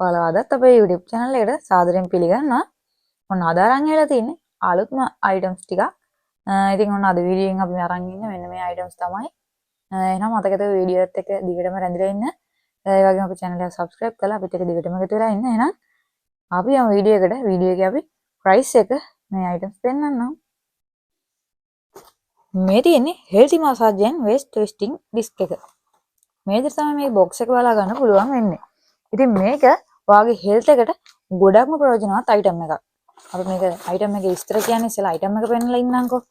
ඔයාලවදත් අපේ YouTube channel එකට සාදරයෙන් පිළිගන්නවා. ඔන්න අද අරන් ඇවිල්ලා තියෙන්නේ අලුත්ම items ටිකක්. ඉතින් ඔන්න අද වීඩියෝ එකෙන් අපි අරන් ඉන්නේ මෙන්න මේ items තමයි. එහෙනම් මතකද වීඩියෝ එකත් එක්ක දිගටම රැඳිලා ඉන්න. ඒ වගේම අපේ channel එක subscribe කරලා අපිත් එක්ක දිගටම එකතු වෙලා ඉන්න. එහෙනම් අපි යමු වීඩියෝ එකේ අපි price එක මේ items පෙන්නන්නම්. මේ තියෙන්නේ healthy massage and waist twisting disc එක. මේ විදිහට තමයි මේ box එක බලා ගන්න පුළුවන් වෙන්නේ. ඉතින් මේක ඔයාගේ හෙල්ත් එකට ගොඩක්ම ප්‍රයෝජනවත් අයිටම් එකක්. අපි මේක අයිටම් එකේ විස්තර කියන්නේ ඉස්සෙල්ලා අයිටම් එක පෙන්නලා ඉන්නම්කෝ.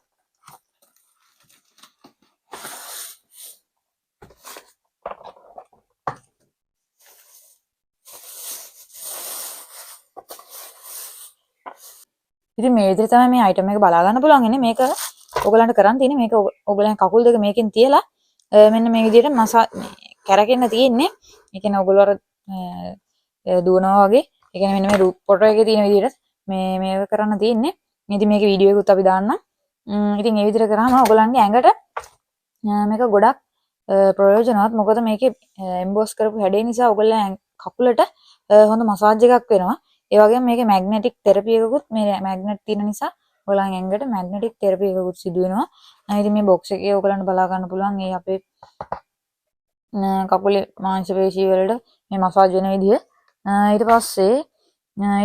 ඉතින් මේ විදිහට තමයි මේ අයිටම් එක බලා ගන්න පුළුවන් ඉන්නේ. මේක ඔයගලන්ට කරන් තියෙන්නේ මේක ඔයගලන් කකුල් දෙක මේකෙන් තියලා මෙන්න මේ විදිහට කැරකෙන්න තියෙන්නේ. ඒ කියන්නේ ඔයගොල්ලෝ අර දුවනවා වගේ. ඒ කියන්නේ මෙන්න මේ ෆොටෝ එකේ තියෙන විදිහට මේක කරන්න තියෙන්නේ. ඉතින් මේකේ වීඩියෝ එකකුත් අපි දාන්නම්. ඉතින් මේ විදිහට කරාම ඔයගලන්ගේ ඇඟට මේක ගොඩක් ප්‍රයෝජනවත්. මොකද මේකේ එම්බෝස් කරපු හැඩය නිසා ඔයගොල්ලෝ කකුලට හොඳ මසාජ් එකක් වෙනවා. ඒ වගේම මේකේ මැග්නටික් තෙරපි එකකුත් මේ මැග්නට් තියෙන නිසා ඔයගලන් ඇඟට මැග්නටික් තෙරපි එකකුත් සිදු වෙනවා. ඉතින් මේ බොක්ස් එකේ ඔයගලන්ට බලා ගන්න පුළුවන් මේ අපේ කකුලේ මාංශ පේශී වලට මේ මසාජ් වෙන විදිය. ඊට පස්සේ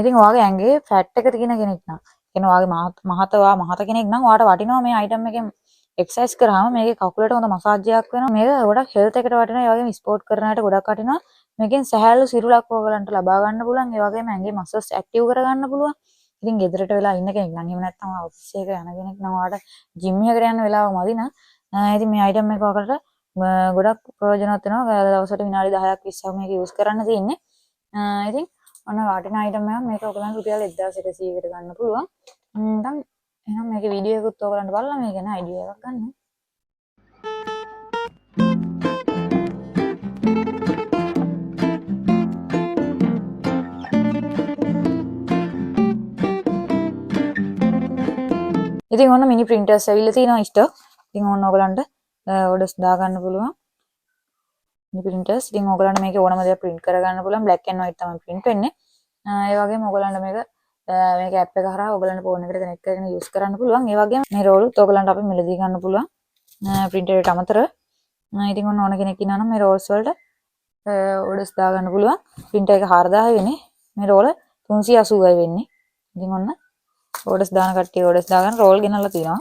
ඉතින් ඔයාගේ ඇඟේ ෆැට් එක තියෙන කෙනෙක් නම් කියන්නේ ඔයාගේ මහත කෙනෙක් නම් ඔයාට වටිනවා මේ අයිටම් එකෙන් එක්සර්සයිස් කරාම මේකේ කකුලට හොඳ මසාජ් එකක් වෙනවා. මේක ගොඩක් හෙල්ත් එකට වටිනවා. ඒ වගේම ස්පෝර්ට් කරන අයට ගොඩක් වටිනවා. මේකෙන් සහැල්ලු සිරුරක් ඔයගලන්ට ලබා ගන්න පුළුවන්. ඒ වගේම ඇඟේ මසල්ස් ඇක්ටිව් කර ගන්න පුළුවන්. ඉතින් ගෙදරට වෙලා ඉන්න කෙනෙක් නම් එහෙම නැත්නම් ඔෆිස් එක යන කෙනෙක් නම් ඔයාට ජිම් එකකට යන්න වෙලාව මදි නම් ඉතින් මේ අයිටම් එක ඔයාලට ගොඩක් ප්‍රයෝජනවත් වෙනවා. දවසට විනාඩි 10ක් 20ක් මේක යූස් කරන්න තියෙන්නේ. ඉතින් ඔන්න වටිනා අයිටම් එකක් මේක ඔයගලන්ට රුපියල් 1100කට ගන්න පුළුවන්. දැන් එහෙනම් මේකේ වීඩියෝ එකකුත් ඔයගලන්ට බලලා මේක ගැන අයිඩියා එකක් ගන්න. ඉතින් ඔන්න මිනි printers ඇවිල්ලා තියෙනවා ස්ටොක්. ඉතින් ඔන්න ඔයගලන්ට orders දා ගන්න පුළුවන්. මිනි printers. ඉතින් ඔයගලන්ට මේකේ ඕනම දෙයක් print කර ගන්න පුළුවන්. black and white තමයි print වෙන්නේ. ඒ වගේම ඔයගලන්ට මේක app එක හරහා ඔයගලන්ට phone එකට connect කරගෙන use කරන්න පුළුවන්. ඒ වගේම මේ roll උත් ඔයගලන්ට අපි මිලදී ගන්න පුළුවන්. printer එකට අමතරව. ඉතින් ඔන්න ඕන කෙනෙක් ඉන්නවා නම් මේ rolls වලට orders දා ගන්න පුළුවන්. printer එක 4000 වෙන්නේ. මේ roll 380යි වෙන්නේ. ඉතින් ඔන්න orders දාන කට්ටිය orders දාගන්න roll ගෙනල්ලා තියෙනවා.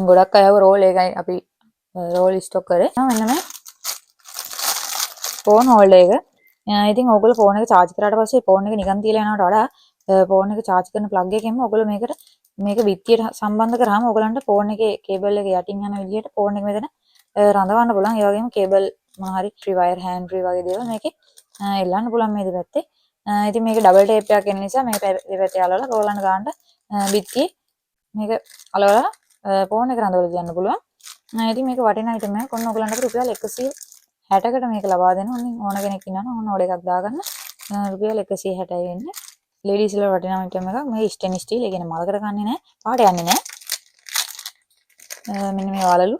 ගොඩක් අයව roll එකයි අපි roll stock කරේ. මෙන්න මේ phone holder එක. ඉතින් ඔයගොල්ලෝ phone එක charge කරාට පස්සේ phone එක නිකන් තියලා යනවට වඩා phone එක charge කරන plug එකෙන්ම ඔයගොල්ලෝ මේක බිත්තියට සම්බන්ධ කරාම ඔයගලන්ට phone එකේ cable එක යටින් යන විදිහට phone එක මෙතන රඳවන්න පුළුවන්. ඒ වගේම cable මොන හරි free wire hand free වගේ දේවල් මේකේ එල්ලන්න පුළුවන් මේ දෙපැත්තේ. ඉතින් මේක ඩබල් ටේප් එකක් එන නිසා මේක දෙපැත්තේ අලවලා රෝලන්න ගන්නට බිත්තියේ මේක අලවලා phone එක රඳවලා තියන්න පුළුවන්. ඉතින් මේක වටිනා item එකක්. ඔන්න ඔයගලන්ට රුපියල් 160කට මේක ලබා දෙනවා. ඕන කෙනෙක් ඉන්නවා නම් ඕන ඕඩර් එකක් දාගන්න. රුපියල් 160යි වෙන්නේ. ලේඩීස් වල වටිනා item එකක්. මේ ස්ටේන්ලස් ස්ටීල්. ඒ කියන්නේ මලකට කන්නේ නැහැ. පාට යන්නේ නැහැ. මෙන්න මේ වලලු.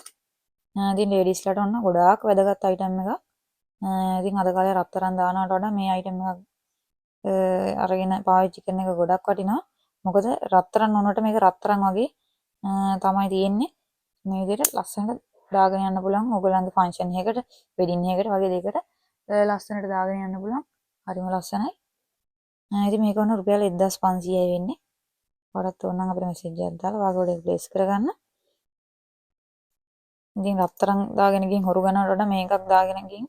ඉතින් ලේඩීස් ලට ඔන්න ගොඩාක් වැදගත් item එකක්. ඉතින් අද කාලේ රත්තරන් දානවට වඩා මේ item එකක් අරගෙන පාවිච්චි කරන එක ගොඩක් වටිනවා. මොකද රත්තරන් වුණාට මේක රත්තරන් වගේ තමයි තියෙන්නේ. මේ විදිහට ලස්සනට දාගෙන යන්න පුළුවන්. ඔයගොල්ලන්ගේ ෆන්ක්ෂන් එකකට, වෙඩින් එකකට වගේ දෙයකට ලස්සනට දාගෙන යන්න පුළුවන්. හරිම ලස්සනයි. ඉතින් මේක වුණ රුපියල් 1500යි වෙන්නේ. ඔයාලත් ඕන නම් අපිට මෙසේජ් එකක් දාලා ඔයාගේ ඕඩර් එක ප්ලේස් කරගන්න. ඉතින් රත්තරන් දාගෙන ගින් හොරු ගන්නවට වඩා මේකක් දාගෙන ගින්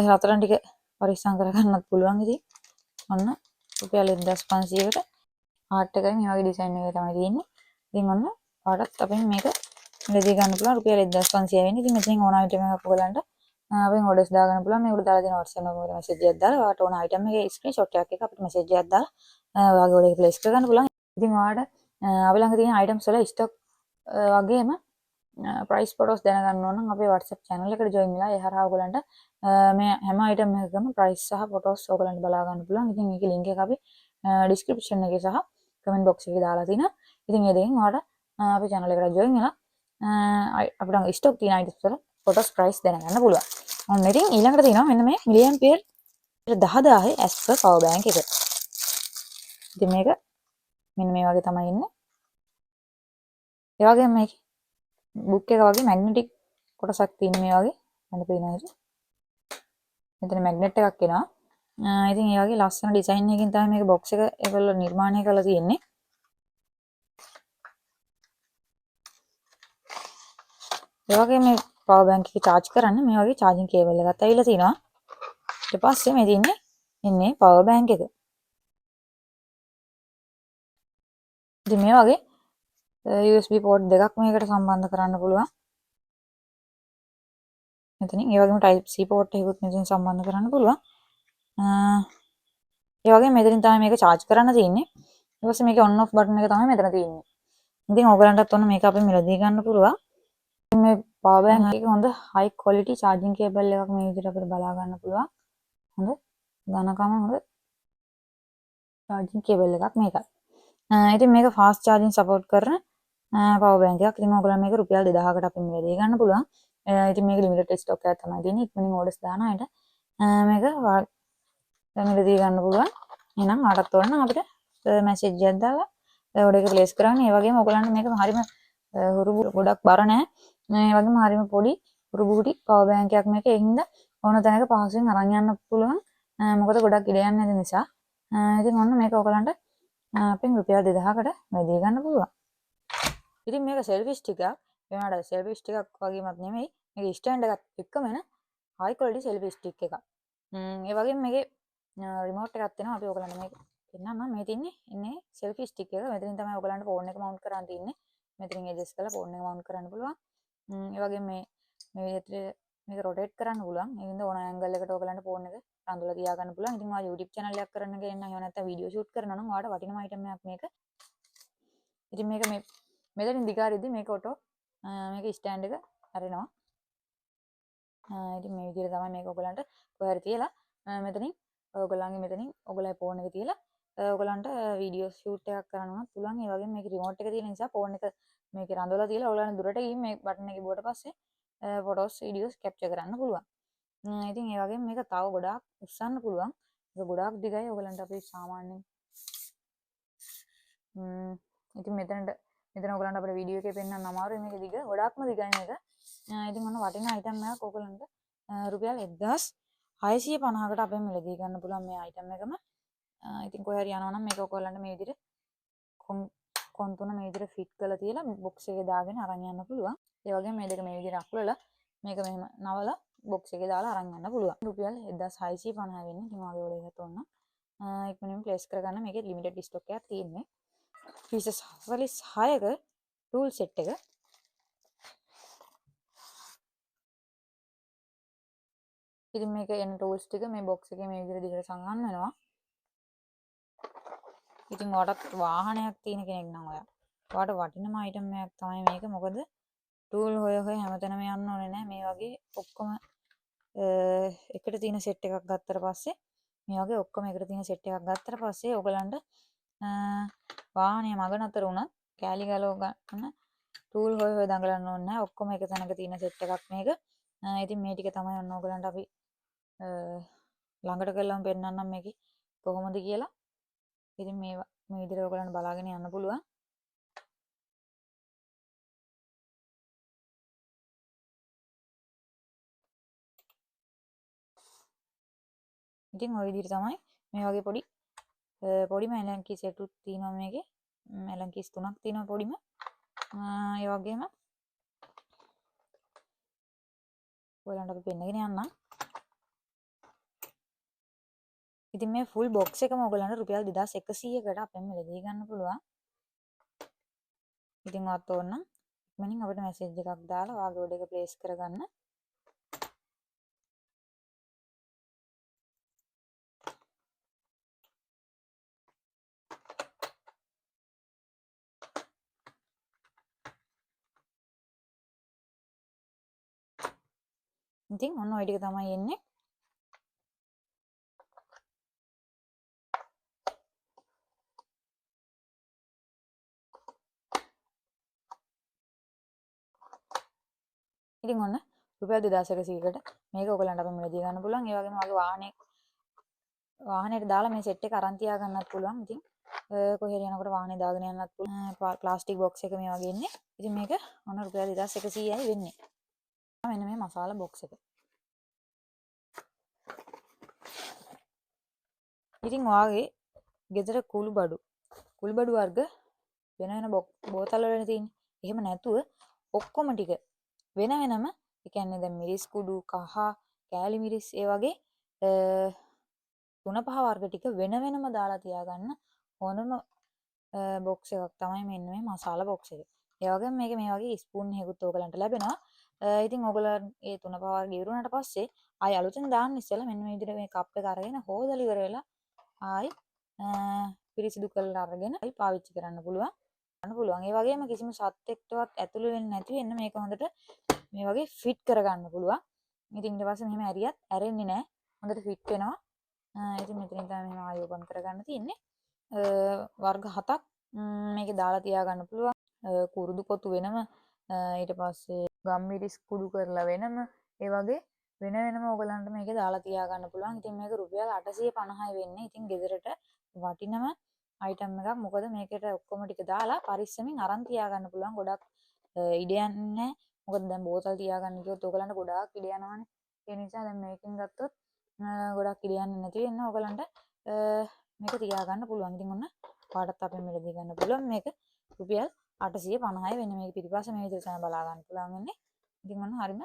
රත්තරන් ටික පරිස්සම් කරගන්නත් පුළුවන්. ඉතින් ඔන්න රුපියල් 1500කට ආර්ට් එකයි මේ වගේ ඩිසයින් එකක් තමයි තියෙන්නේ. ඉතින් ඔන්න ඔයාලත් අපෙන් මේක ලැබී ගන්න පුළුවන් රුපියල් 1500 වෙන්නේ. ඉතින් මෙතනින් ඕන item එකක් ඔයගලන්ට අපෙන් orders දා ගන්න පුළුවන්. මේකට දාලා දෙන WhatsApp නම්බරයට message එකක් දාලා ඔයාලට ඕන item එකේ screenshot එකක් අපිට message එකක් දාලා ඔයාගේ order එක place කරගන්න පුළුවන්. ඉතින් ඔයාලට අපි ළඟ තියෙන items වල stock වගේම price photos දැනගන්න ඕන නම් අපේ WhatsApp channel එකට join වෙලා ඒ හරහා ඔයගලන්ට මේ හැම item එකකම price සහ photos ඔයගලන්ට බලා ගන්න පුළුවන්. ඉතින් මේකේ link එක අපි description එකේ සහ comment box එකේ දාලා තිනවා. ඉතින් ඒ දෙකෙන් ඔයාලට අපේ channel එකට join වෙලා අපිට ළඟ stock තියෙන items වල photos price දැනගන්න පුළුවන්. ඔන්න ඉතින් ඊළඟට තියෙනවා මෙන්න මේ milliampere 10,000 as per power bank එක. ඉතින් මේක මෙන්න මේ වගේ තමයි ඉන්නේ. ඒ වගේම මේක බුක් එක වගේ මැග්නටික් කොටසක් තියෙන මේ වගේ මම පේනවා ඒක. මෙතන මැග්නට් එකක් එනවා. ඉතින් ඒ වගේ ලස්සන ඩිසයින් එකකින් තමයි මේක බොක්ස් එක ඒගොල්ලෝ නිර්මාණය කරලා තියෙන්නේ. ඒ වගේ මේ පවර් බැංක් එක charge කරන්න මේ වගේ charging cable එකක් ඇවිල්ලා තිනවා. ඊට පස්සේ මේ තියෙන්නේ ඉන්නේ පවර් බැංක් එක. ඉතින් මේ වගේ USB port දෙකක් මේකට සම්බන්ධ කරන්න පුළුවන්. මෙතනින් ඒ වගේම type C port එකකුත් මෙතනින් සම්බන්ධ කරන්න පුළුවන්. ඒ වගේම මෙතනින් තමයි මේක charge කරන්න තියෙන්නේ. ඊට පස්සේ මේකේ on off button එක තමයි මෙතන තියෙන්නේ. ඉතින් ඕගලන්ටත් ඔන්න මේක අපි මිලදී ගන්න පුළුවන්. මේ power bank එක හොඳ high quality charging cable එකක් මේ විදිහට අපිට බලා ගන්න පුළුවන්. හොඳ ඝනකම හොඳ charging cable එකක් මේකයි. ඉතින් මේක fast charging support කරන power bank එකක්. ඉතින් ඔයගොල්ලෝ මේක රුපියල් 2000කට අපි මිලදී ගන්න පුළුවන්. ඉතින් මේක limited stock එකක් තමයි තියෙන්නේ. ඉක්මනින් orders දාන අයට මේක මිලදී ගන්න පුළුවන්. එහෙනම් ආටත් ඕන නම් අපිට message එකක් දාලා order එක place කරන්න. ඒ වගේම ඔයගොල්ලන්ට මේක හරියම හුරු ගොඩක් බර නැහැ. මේ වගේම හරියම පොඩි හුරු බුටි power bank එකක් මේක. ඒ හින්දා ඕන තැනක පහසුවෙන් අරන් යන්න පුළුවන්. මොකද ගොඩක් ඉඩ යන්නේ නැති නිසා. ඉතින් ඔන්න මේක ඔයගොල්ලන්ට අපෙන් රුපියල් 2000කට මිලදී ගන්න පුළුවන්. ඉතින් මේක selfie stick එකක්. ඒ වුණාට selfie stick එකක් වගේමත් නෙමෙයි. මේක stand එකත් එක්කම එන high quality selfie stick එකක්. ඒ වගේම මේකේ remote එකක් තියෙනවා. අපි ඔයගලන්ට මේක පෙන්නන්න මේ තින්නේ ඉන්නේ selfie stick එක. මෙතනින් තමයි ඔයගලන්ට phone එක mount කරන්න තින්නේ. මෙතනින් adjust කරලා phone එක mount කරන්න පුළුවන්. ඒ වගේම මේ විදිහට මේක rotate කරන්න පුළුවන්. ඒ හින්දා ඕන angle එකට ඔයගලන්ට phone එක රඳුලා තියා ගන්න පුළුවන්. ඉතින් ඔයා YouTube channel එකක් කරන්න ගෙනන්න එහෙම නැත්නම් video shoot කරනවා නම් ඔයාලට වටිනා item එකක් මේක. ඉතින් මේක මේ මෙතනින් දිගාරිද්දි මේක ඔටෝ මේක stand එක හැරෙනවා. ඉතින් මේ විදිහට තමයි මේක ඔයගලන්ට කොහේ හරි තියලා මෙතනින් ඔයගලන්ගේ මෙතනින් ඔයගලගේ phone එක තියලා ඔයගලන්ට video shoot එකක් කරන්න උනත් පුළුවන්. ඒ වගේම මේකේ remote එක තියෙන නිසා phone එක මේකේ රඳවලා තියලා ඔයගලන්ට දුරට ගිහින් මේ button එක ගිහුවට පස්සේ photos videos capture කරන්න පුළුවන්. ඉතින් ඒ වගේම මේක තව ගොඩාක් උස්සන්න පුළුවන්. ඒක ගොඩාක් දිගයි. ඔයගලන්ට අපි සාමාන්‍යයෙන් ඉතින් මෙතන ඔයගලන්ට අපේ වීඩියෝ එකේ පෙන්වන්න අමාරුයි මේක දිග. ගොඩාක්ම දිගයි මේක. ඉතින් ඔන්න වටිනා item එකක් ඔයගලන්ට රුපියල් 1650කට අපෙන් මිලදී ගන්න පුළුවන් මේ item එකම. ඉතින් කොහේ හරි යනවා නම් මේක ඔයගලන්ට මේ විදිහට කොන් තුන මේ විදිහට ෆිට කරලා තියලා බොක්ස් එකේ දාගෙන අරන් යන්න පුළුවන්. ඒ වගේම මේ දෙක මේ විදිහට අකුලලා මේක මෙහෙම නවලා බොක්ස් එකේ දාලා අරන් යන්න පුළුවන්. රුපියල් 1650 වෙන්නේ. ඉතින් ඔයාගේ ඕඩර් එකත් ඕන. ඉක්මනින්ම ප්ලේස් කරගන්න. මේකේ ලිමිටඩ් ස්ටොක් එකක් තියෙන්නේ. pieces 46ක tool set එක. ඉතින් මේක එන tools ටික මේ box එකේ මේ විදිහට දිගට සංගම් වෙනවා. ඉතින් ඔයාලට වාහනයක් තියෙන කෙනෙක් නම් ඔයාට වටිනම item එකක් තමයි මේක. මොකද tool හොය හැමතැනම යන්න ඕනේ නැහැ. මේ වගේ ඔක්කොම එකට තියෙන set එකක් ගත්තට පස්සේ මේ වගේ ඔක්කොම එකට තියෙන set එකක් ගත්තට පස්සේ ඔයගලන්ට වාහනේ මග නතර වුණත් කෑලි ගලව ගන්න tool හොය දඟලන්න ඕනේ නැහැ. ඔක්කොම එක තැනක තියෙන set එකක් මේක. ඉතින් මේ ටික තමයි ඔන්න ඔයගලන්ට අපි ළඟට කරලාම පෙන්නන්නම් මේකේ කොහොමද කියලා. ඉතින් මේ විදිහට ඔයගලන්ට බලාගෙන යන්න පුළුවන්. ඉතින් ওই විදිහට තමයි මේ වගේ පොඩිම ඇලන් කී සෙට් උත් තියෙනවා මේකේ. ඇලන් කීස් 3ක් තියෙනවා පොඩිම. ඒ වගේම ඔයගලන්ට අපි පෙන්නගෙන යන්නම්. ඉතින් මේ ෆුල් බොක්ස් එකම ඔයගලන්ට රුපියල් 2100කට අපෙන් මිලදී ගන්න පුළුවන්. ඉතින් ඔයත් ඕන නම් ඉක්මනින් අපිට මැසේජ් එකක් දාලා ඔයාගේ ඕඩර් එක ප්ලේස් කරගන්න. ඉතින් ඔන්න ඔය ටික තමයි එන්නේ. ඉතින් ඔන්න රුපියල් 2100කට මේක ඔයගලන්ට අපෙන් මිලදී ගන්න පුළුවන්. ඒ වගේම ඔයාගේ වාහනේ වාහනේට දාලා මේ සෙට් එක අරන් තියා ගන්නත් පුළුවන්. ඉතින් කොහේ හරි යනකොට වාහනේ දාගෙන යන්නත් පුළුවන්. ප්ලාස්ටික් බොක්ස් එක මේ වගේ ඉන්නේ. ඉතින් මේක ඔන්න රුපියල් 2100යි වෙන්නේ. මෙන්න මේ මසාලා බොක්ස් එක. ඉතින් ඔයාගේ ගෙදර කුළු බඩු වර්ග වෙන වෙන බෝතල් වල තියෙන්නේ. එහෙම නැතුව ඔක්කොම ටික වෙන වෙනම, ඒ කියන්නේ දැන් මිරිස් කුඩු, කහ, කෑලි මිරිස්, ඒ වගේ 3-5 වර්ග ටික වෙන වෙනම දාලා තියාගන්න ඕනම බොක්ස් එකක් තමයි මෙන්න මේ මසාලා බොක්ස් එක. ඒ වගේම මේක මේ වගේ ස්පූන් එකකුත් ඕගලන්ට ලැබෙනවා. ඉතින් ඕගලන් ඒ 3-5 වර්ග ඉවරුනට පස්සේ ආයි අලුතෙන් දාන්න ඉස්සෙල්ලා මෙන්න මේ විදිහට මේ කප් එක අරගෙන හොදලා ඉවර වෙලා ආයි පිරිසිදු කරලා අරගෙන ආයි පාවිච්චි කරන්න පුළුවන්. ඒ වගේම කිසිම සත්ත්වෙක්ටවත් ඇතුළු වෙන්නේ නැති වෙන්න මේක හොඳට මේ වගේ ෆිට කරගන්න පුළුවන්. ඉතින් ඊට පස්සේ මෙහෙම ඇරියත් ඇරෙන්නේ නැහැ. හොඳට ෆිට වෙනවා. ඉතින් මෙතනින් තමයි මෙහෙම ආයි ඕපන් කරගන්න තියෙන්නේ. වර්ග 7ක් මේකේ දාලා තියාගන්න පුළුවන්. කුරුදු පොතු වෙනම, ඊට පස්සේ ගම්මිරිස් කුඩු කරලා වෙනම, ඒ වගේ වෙන වෙනම ඕගලන්ට මේකේ දාලා තියාගන්න පුළුවන්. ඉතින් මේක රුපියල් 850යි වෙන්නේ. ඉතින් ගෙදරට වටිනම අයිටම් එකක්. මොකද මේකට ඔක්කොම ටික දාලා පරිස්සමින් අරන් තියාගන්න පුළුවන්. ගොඩක් ඉඩ යන්නේ නැහැ. මොකද දැන් බෝතල් තියාගන්න කිව්වොත් ඕගලන්ට ගොඩාක් ඉඩ යනවානේ. ඒ නිසා දැන් මේකෙන් ගත්තොත් ගොඩක් ඉඩ යන්නේ නැති වෙන්න ඕගලන්ට මේක තියාගන්න පුළුවන්. ඉතින් ඔන්න පාටත් අපෙන් මිලදී ගන්න පුළුවන්. මේක රුපියල් 850යි වෙන්නේ. මේක පිටිපස්ස මේ විදිහට තමයි බලා ගන්න පුළුවන් වෙන්නේ. ඉතින් ඔන්න හරිම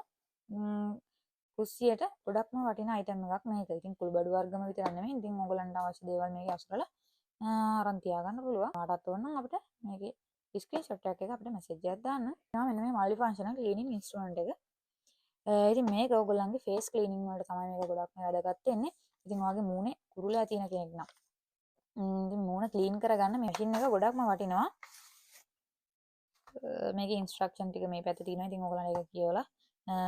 කුස්සියට ගොඩක්ම වටින අයිටම් එකක් මේක. ඉතින් කුළු බඩු වර්ගම විතර නෙමෙයි. ඉතින් ඕගලන්ට අවශ්‍ය දේවල් මේකේ අසුරලා අරන් තියාගන්න පුළුවන්. කාටත් ඕන නම් අපිට මේකේ ස්ක්‍රීන්ෂොට් එකක් අපිට මැසේජ් එකක් දාන්න. මෙන්න මේ මල්ටි ෆන්ක්ෂනල් ක්ලීනින් ඉන්ස්ට්‍රුමන්ට් එක. ඉතින් මේක ඕගොල්ලන්ගේ ෆේස් ක්ලීනින් වලට තමයි මේක ගොඩක්ම වැදගත් වෙන්නේ. ඉතින් ඔයාගේ මූණේ කුරුලෑ තියෙන කෙනෙක් නම් ඉතින් මූණ ක්ලීන් කරගන්න මේ මැෂින් එක ගොඩක්ම වටිනවා. මේකේ ඉන්ස්ට්‍රක්ෂන් ටික මේ පැත්තේ තියෙනවා. ඉතින් ඕගොල්ලන්ට ඒක කියවලා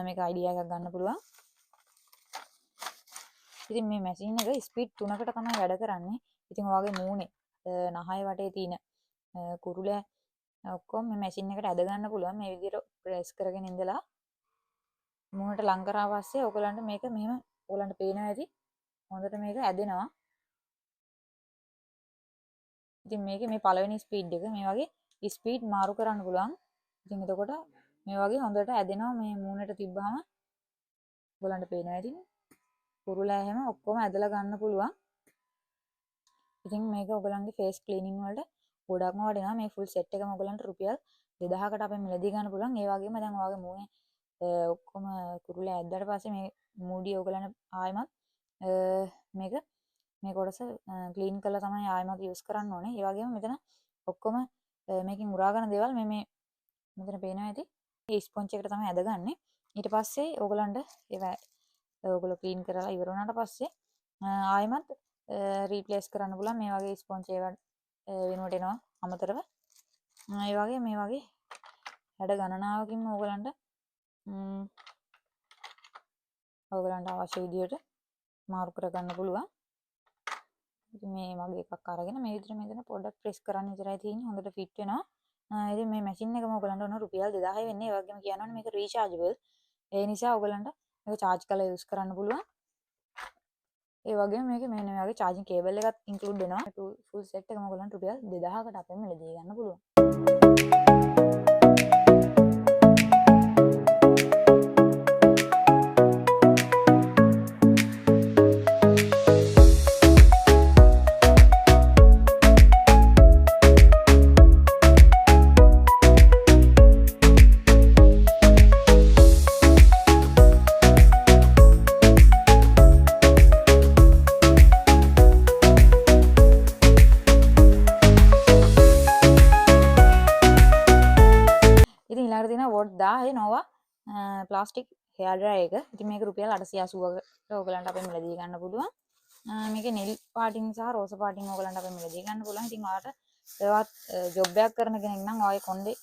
මේක අයිඩියා එකක් ගන්න පුළුවන්. ඉතින් මේ මැෂින් එක ස්පීඩ් 3කට තමයි වැඩ කරන්නේ. ඉතින් ඔයාගේ මූණේ නහය වටේ තියෙන කුරුලෑ ඔක්කොම මේ මැෂින් එකට ඇද ගන්න පුළුවන්. මේ විදිහට ප්‍රෙස් කරගෙන ඉඳලා මූණට ලං කරා පස්සේ ඔයගලන්ට මේක මෙහෙම ඔයගලන්ට පේනවා ඇති. හොඳට මේක ඇදෙනවා. ඉතින් මේකේ මේ පළවෙනි ස්පීඩ් එක මේ වගේ ස්පීඩ් මාරු කරන්න පුළුවන්. ඉතින් එතකොට මේ වගේ හොඳට ඇදෙනවා. මේ මූණට තිබ්බහම ඔයගලන්ට පේනවා ඇති. කුරුලෑ හැම ඔක්කොම ඇදලා ගන්න පුළුවන්. ඉතින් මේක ඔයගලන්ගේ ෆේස් ක්ලීනින් වලට ගොඩක්ම වටිනවා. මේ ෆුල් සෙට් එකම ඔයගලන්ට රුපියල් 2000කට අපෙන් මිලදී ගන්න පුළුවන්. ඒ වගේම දැන් ඔයාගේ මූණේ ඔක්කොම කුරුලෑ ඇද්දාට පස්සේ මේ මූඩිය ඔයගලන්ට ආයෙමත් මේක මේ කොටස ක්ලීන් කරලා තමයි ආයෙමත් යූස් කරන්න ඕනේ. ඒ වගේම මෙතන ඔක්කොම මේකෙන් උරා ගන්න දේවල් මේ මෙතන පේනවා ඇති. මේ ස්පොන්ජ් එකට තමයි ඇදගන්නේ. ඊට පස්සේ ඕගලන්ට ඒවා ඔයගොල්ලෝ ක්ලීන් කරලා ඉවර වුණාට පස්සේ ආයෙමත් රීප්ලේස් කරන්න පුළුවන්. මේ වගේ ස්පොන්ජ් ඒවා වෙනුවට එනවා අමතරව. ඒ වගේ මේ වගේ හැඩ ගණනාවකින් ඕගලන්ට අවශ්‍ය විදියට මාරු කරගන්න පුළුවන්. ඉතින් මේ වගේ එකක් අරගෙන මේ විදිහට මෙතන පොඩ්ඩක් ප්‍රෙස් කරන්න විතරයි තියෙන්නේ. හොඳට ෆිට වෙනවා. ඉතින් මේ මැෂින් එකම ඔයගලන්ට උන රුපියල් 2000 වෙන්නේ. ඒ වගේම කියනවනේ මේක රීචාර්ජබල්. ඒ නිසා ඔයගලන්ට මේක charge කරලා යූස් කරන්න පුළුවන්. ඒ වගේම මේකේ මෙන්න මේ වගේ charging cable එකක් include වෙනවා. full set එකම ඔයගලන්ට රුපියල් 2000කට අපෙන් මිලදී ගන්න පුළුවන්. ඊළඟට තියෙනවා වොට් 1000 නෝවා ප්ලාස්ටික් හෙයාර් ඩ්‍රයර් එක. ඉතින් මේක රුපියල් 880කට ඔයගලන්ට අපෙන් මිලදී ගන්න පුළුවන්. මේකේ නිල් පාටින් සහ රෝස පාටින් ඔයගලන්ට අපෙන් මිලදී ගන්න පුළුවන්. ඉතින් ඔයාලට ඒවත් ජොබ් එකක් කරන කෙනෙක් නම් ඔය කොණ්ඩේ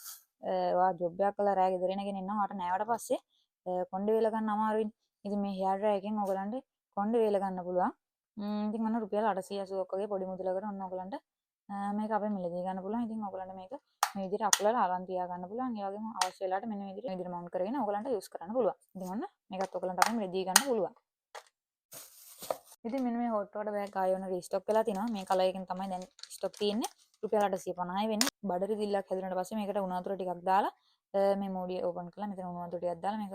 ඔයා ජොබ් එකක් කරලා රෑ ගෙදර එන කෙනෙක් නම් ඔයාට නෑවට පස්සේ කොණ්ඩේ වේල ගන්න අමාරුයිනේ. ඉතින් මේ හෙයාර් ඩ්‍රයර් එකෙන් ඔයගලන්ට කොණ්ඩේ වේල ගන්න පුළුවන්. ඉතින් ඔන්න රුපියල් 880ක් වගේ පොඩි මුදලකට ඔන්න ඔයගලන්ට මේක අපෙන් මිලදී ගන්න පුළුවන්. ඉතින් ඔයගලන්ට මේක මේ විදිහට අකුලලා අරන් තියා ගන්න පුළුවන්. ඒ වගේම අවශ්‍ය වෙලාවට මෙන්න මේ විදිහට මවුන්ට් කරගෙන ඔයගලන්ට යූස් කරන්න පුළුවන්. ඉතින් ඔන්න මේකත් ඔයගලන්ට අපෙන් මිලදී ගන්න පුළුවන්. ඉතින් මෙන්න මේ හොට් වෝටර් බෑග් ආයෙ වෙන රීස්ටොක් වෙලා තිනවා. මේ කලර් එකෙන් තමයි දැන් ස්ටොක් තියෙන්නේ. රුපියල් 850යි වෙන්නේ. බඩරි දිල්ලක් හැදුනට පස්සේ මේකට උණු වතුර ටිකක් දාලා මේ මූඩිය ඕපන් කරලා මෙතන උණු වතුර ටිකක් දාලා මේක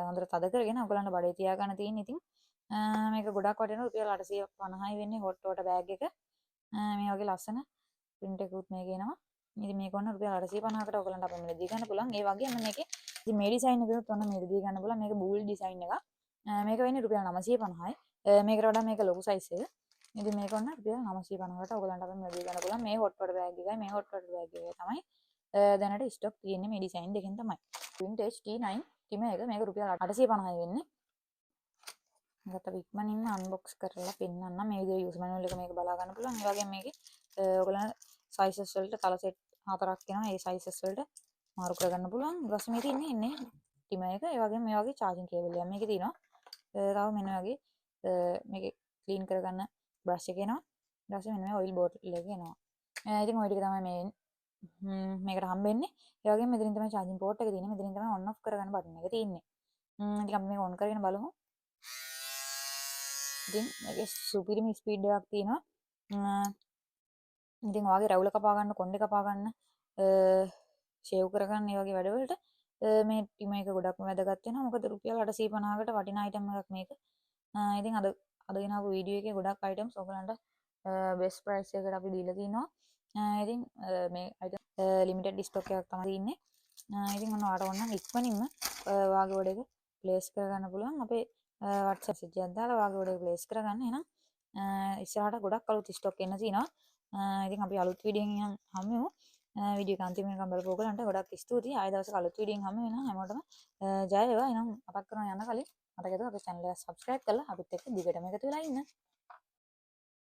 හොඳට තද කරගෙන ඔයගලන්ට බඩේ තියා ගන්න තියෙන්නේ. ඉතින් මේක ගොඩක් වටිනවා. රුපියල් 850යි වෙන්නේ හොට් වෝටර් බෑග් එක. මේ වගේ ලස්සන print එකකුත් මේකේ එනවා. ඉතින් මේක ඔන්න රුපියල් 850කට ඔයගලන්ට අපිට මිලදී ගන්න පුළුවන්. ඒ වගේම මේකේ ඉතින් මේ ඩිසයින් එකකුත් ඔන්න මිලදී ගන්න පුළුවන්. මේක බූල් ඩිසයින් එකක්. මේක වෙන්නේ රුපියල් 950යි. මේකට වඩා මේක ලොකු සයිස් එක. ඉතින් මේක ඔන්න රුපියල් 950කට ඔයගලන්ට අපිට මිලදී ගන්න පුළුවන්. මේ හොට් වෝටර් බෑග් එකයි මේ හොට් වෝටර් බෑග් එකයි තමයි දැනට ස්ටොක් තියෙන්නේ මේ ඩිසයින් දෙකෙන් තමයි. vintage T9 තිම එක මේක රුපියල් 850යි වෙන්නේ. මට ඉක්මනින්ම අන්බොක්ස් කරලා පෙන්නන්න. මේ විදිහේ යූස් මැනුවල් එක මේක බලා ගන්න පුළුවන්. ඒ වගේම මේකේ ඔයගලන් සයිසස් වලට තල සෙට් 4ක් එනවා. ඒ සයිසස් වලට මාරු කරගන්න පුළුවන්. ඊට පස්සේ මේකේ ඉන්නේ තිම එක. ඒ වගේම මේ වගේ charging cable එකක් මේකේ තියෙනවා. තව මෙන්න වගේ මේකේ ක්ලීන් කරගන්න බ්‍රෂ් එක එනවා. ඊට පස්සේ මෙන්න මේ ඔයිල් බෝටල් එක එනවා. ඉතින් ඔය ටික තමයි මේ මේකට හම්බෙන්නේ. ඒ වගේම මෙතනින් තමයි charging port එක තියෙන්නේ. මෙතනින් තමයි on off කරගන්න බටන් එක තියෙන්නේ. ඉතින් අපි මේක on කරගෙන බලමු. ඉතින් මේකේ සුපිරිම ස්පීඩ් එකක් තියෙනවා. ඉතින් ඔයාගේ රැවුල කපා ගන්න, කොණ්ඩේ කපා ගන්න, ෂේව් කරගන්න මේ වගේ වැඩවලට මේ ටිම එක ගොඩක්ම වැදගත් වෙනවා. මොකද රුපියල් 850කට වටිනා අයිටම් එකක් මේක. ඉතින් අද ගෙනාවු වීඩියෝ එකේ ගොඩක් අයිටම්ස් ඔයගලන්ට බෙස්ට් ප්‍රයිස් එකකට අපි දීලා තිනවා. ඉතින් මේ අයිටම් ලිමිටඩ් ස්ටොක් එකක් තමයි තියෙන්නේ. ඉතින් ඔන්න ඔයාලට ඕන ඉක්මනින්ම ඔයාගේ ඕඩර් එක ප්ලේස් කරගන්න පුළුවන්. අපේ WhatsApp message එකක් දාලා ඔයාගේ ඕඩර් එක ප්ලේස් කරගන්න. එහෙනම් ඉස්සරහට ගොඩක් අලුත් ස්ටොක් එන්න තියෙනවා. ඉතින් අපි අලුත් වීඩියෝ එකකින් හමු වෙමු. වීඩියෝ එක අන්තිම වෙනකම් බලපු ඔයගලන්ට ගොඩක් ස්තුතියි. ආයෙ දවසක අලුත් වීඩියෝ එකකින් හමු වෙනවා. හැමෝටම ජය වේවා. එහෙනම් මතක් කරනවා යන්න කලින් මතක හිටව අපේ channel එක subscribe කරලා අපිත් එක්ක දිගටම එකතු වෙලා ඉන්න.